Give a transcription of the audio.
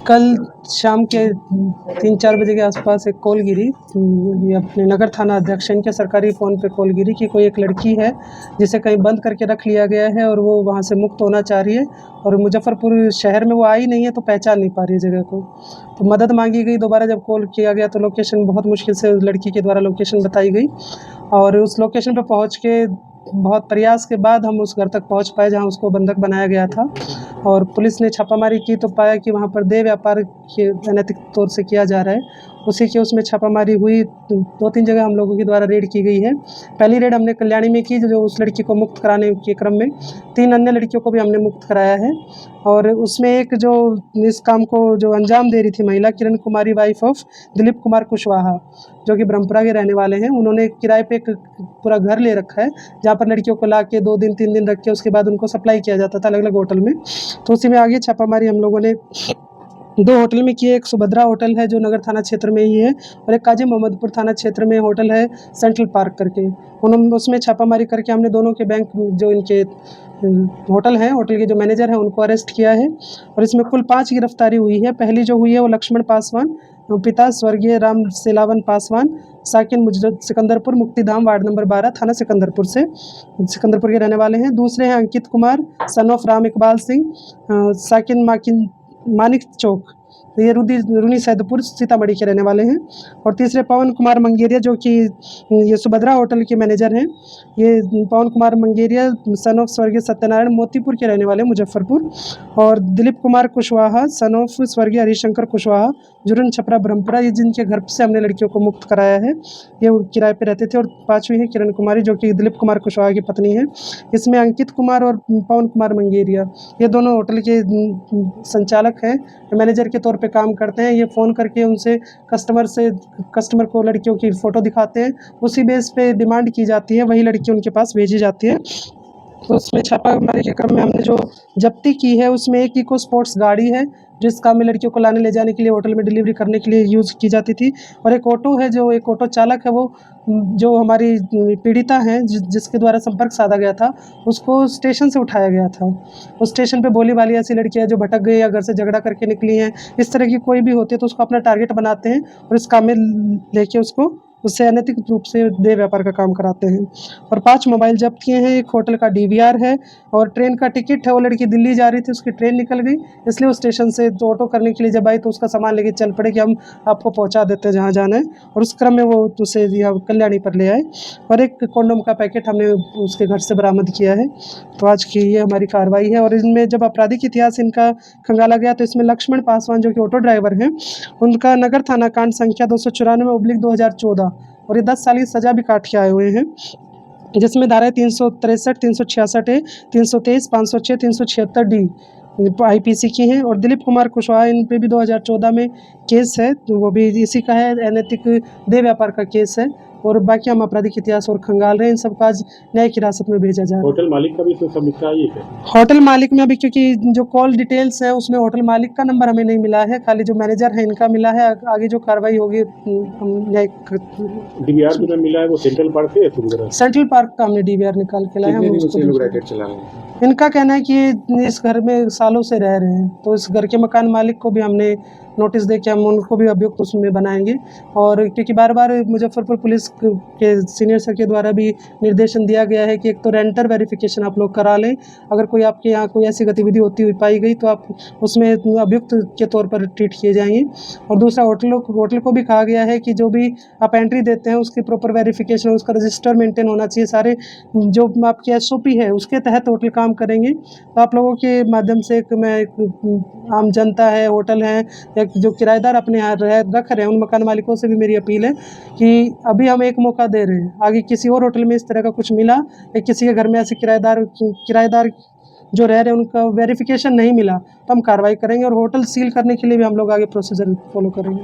कल शाम के 3-4 बजे के आसपास एक कॉल गिरी, ये अपने नगर थाना अध्यक्ष इनके सरकारी फ़ोन पे कॉल गिरी कि कोई एक लड़की है जिसे कहीं बंद करके रख लिया गया है और वो वहाँ से मुक्त होना चाह रही है और मुजफ्फरपुर शहर में वो आई नहीं है, तो पहचान नहीं पा रही है जगह को। तो मदद मांगी गई, दोबारा जब कॉल किया गया तो लोकेशन बहुत मुश्किल से उस लड़की के द्वारा लोकेशन बताई गई और उस लोकेशन पर पहुँच के बहुत प्रयास के बाद हम उस घर तक पहुँच पाए जहाँ उसको बंधक बनाया गया था। और पुलिस ने छापामारी की तो पाया कि वहाँ पर देह व्यापार के अनैतिक तौर से किया जा रहा है। उसी के उसमें छापामारी हुई, 2-3 जगह हम लोगों के द्वारा रेड की गई है। पहली रेड हमने कल्याणी में की, जो उस लड़की को मुक्त कराने के क्रम में 3 अन्य लड़कियों को भी हमने मुक्त कराया है। और उसमें एक जो इस काम को जो अंजाम दे रही थी महिला, किरण कुमारी वाइफ ऑफ दिलीप कुमार कुशवाहा, जो कि ब्रह्मपुरा के रहने वाले हैं। उन्होंने किराए पे एक पूरा घर ले रखा है जहाँ पर लड़कियों को ला के 2 दिन 3 दिन रख के उसके बाद उनको सप्लाई किया जाता था अलग-अलग होटल में। तो उसी में आगे छापामारी हम लोगों ने 2 होटल में किए। एक सुभद्रा होटल है जो नगर थाना क्षेत्र में ही है और एक काजी मोहम्मदपुर थाना क्षेत्र में होटल है सेंट्रल पार्क करके। उसमें छापामारी करके हमने दोनों के बैंक जो इनके होटल हैं, होटल के जो मैनेजर हैं उनको अरेस्ट किया है और इसमें कुल 5 गिरफ्तारी हुई है। पहली जो हुई है वो लक्ष्मण पासवान, पिता स्वर्गीय राम सेलावन पासवान, साकिन सिकंदरपुर, मुक्तिधाम, वार्ड नंबर 12, थाना सिकंदरपुर के रहने वाले हैं। दूसरे हैं अंकित कुमार सन ऑफ राम इकबाल सिंह, साकिन मानिक चौक, ये रूनी सैदपुर सीतामढ़ी के रहने वाले हैं। और तीसरे पवन कुमार मंगेरिया, जो कि ये सुभद्रा होटल के मैनेजर हैं। ये पवन कुमार मंगेरिया सन ऑफ स्वर्गीय सत्यनारायण मोतीपुर के रहने वाले मुजफ्फरपुर। और दिलीप कुमार कुशवाहा सन ऑफ स्वर्गीय हरिशंकर कुशवाहा, जुर्न छपरा ब्रह्मपुरा, ये जिनके घर से हमने लड़कियों को मुक्त कराया है। ये किराए पे रहते थे। और 5वीं है किरण कुमारी, जो कि दिलीप कुमार कुशवाहा की पत्नी है। इसमें अंकित कुमार और पवन कुमार मंगेरिया, ये दोनों होटल के संचालक हैं, मैनेजर के तौर पे काम करते हैं। ये फ़ोन करके उनसे कस्टमर को लड़कियों की फ़ोटो दिखाते हैं, उसी बेस पे डिमांड की जाती है, वही लड़की उनके पास भेजी जाती है। तो उसमें छापामारी के क्रम में हमने जो जब्ती की है उसमें एक इको स्पोर्ट्स गाड़ी है जिस काम में लड़कियों को लाने ले जाने के लिए होटल में डिलीवरी करने के लिए यूज़ की जाती थी। और एक ऑटो है, जो एक ऑटो चालक है, वो जो हमारी पीड़िता हैं जिसके द्वारा संपर्क साधा गया था, उसको स्टेशन से उठाया गया था। उस स्टेशन पे भोली भाली ऐसी लड़कियाँ जो भटक गई या घर से झगड़ा करके निकली हैं, इस तरह की कोई भी होती है तो उसको अपना टारगेट बनाते हैं और इस काम में लेके उससे अनैतिक रूप से देह व्यापार का काम कराते हैं। और 5 मोबाइल जब्त किए हैं, एक होटल का डीवीआर है और ट्रेन का टिकट है। वो लड़की दिल्ली जा रही थी, उसकी ट्रेन निकल गई, इसलिए वो स्टेशन से तो ऑटो करने के लिए जब आई तो उसका सामान लेके चल पड़े कि हम आपको पहुंचा देते हैं जहाँ जाना है। और उस क्रम में वो उसे यहाँ कल्याणी पर ले आए और एक कॉन्डोम का पैकेट हमने उसके घर से बरामद किया है। तो आज की ये हमारी कार्रवाई है। और इनमें जब आपराधिक इतिहास इनका खंगाला गया तो इसमें लक्ष्मण पासवान, जो कि ऑटो ड्राइवर हैं, उनका नगर थाना कांड संख्या 294/2014 और ये 10 साल की सज़ा भी काट के आए हुए हैं, जिसमें धाराएँ 363, 366 ए, 323, 506, 376 डी आईपीसी की हैं। और दिलीप कुमार कुशवाहा, इन पे भी 2014 में केस है, तो वो भी इसी का है, अनैतिक देह व्यापार का केस है। और बाकी हम आपराधिक इतिहास और खंगाल रहे हैं, इन सबको आज न्यायिक हिरासत में भेजा जा रहा है। होटल मालिक का भी तो सब लिखा है क्या? होटल मालिक में अभी, क्योंकि जो कॉल डिटेल्स है उसमें होटल मालिक का नंबर हमें नहीं मिला है, खाली जो मैनेजर है इनका मिला है। आगे जो कार्रवाई होगी हम न्यायिक डीवीआर जो मिला है वो सेंट्रल पार्क से है? सेंट्रल पार्क का हमने डीवीआर निकाल के लाए हैं। इनका कहना है कि इस घर में सालों से रह रहे हैं, तो इस घर के मकान मालिक को भी हमने नोटिस दे के हम उनको भी अभियुक्त उसमें बनाएंगे। और क्योंकि बार-बार मुजफ्फरपुर पुलिस के सीनियर सर के द्वारा भी निर्देशन दिया गया है कि एक तो रेंटर वेरिफिकेशन आप लोग करा लें, अगर कोई आपके यहाँ कोई ऐसी गतिविधि होती हुई पाई गई तो आप उसमें अभियुक्त के तौर पर ट्रीट किए जाएंगे। और दूसरा, होटल को भी कहा गया है कि जो भी आप एंट्री देते हैं उसकी प्रॉपर वेरिफिकेशन, उसका रजिस्टर मेंटेन होना चाहिए, सारे जो आपकी SOP है उसके तहत होटल काम करेंगे। तो आप लोगों के माध्यम से एक आम जनता है, होटल है, एक जो किराएदार अपने यहाँ रख रहे हैं, उन मकान मालिकों से भी मेरी अपील है कि अभी हम एक मौका दे रहे हैं, आगे किसी और होटल में इस तरह का कुछ मिला या किसी के घर में ऐसे किराएदार जो रह रहे हैं उनका वेरिफिकेशन नहीं मिला तो हम कार्रवाई करेंगे और होटल सील करने के लिए भी हम लोग आगे प्रोसीजर फॉलो करेंगे।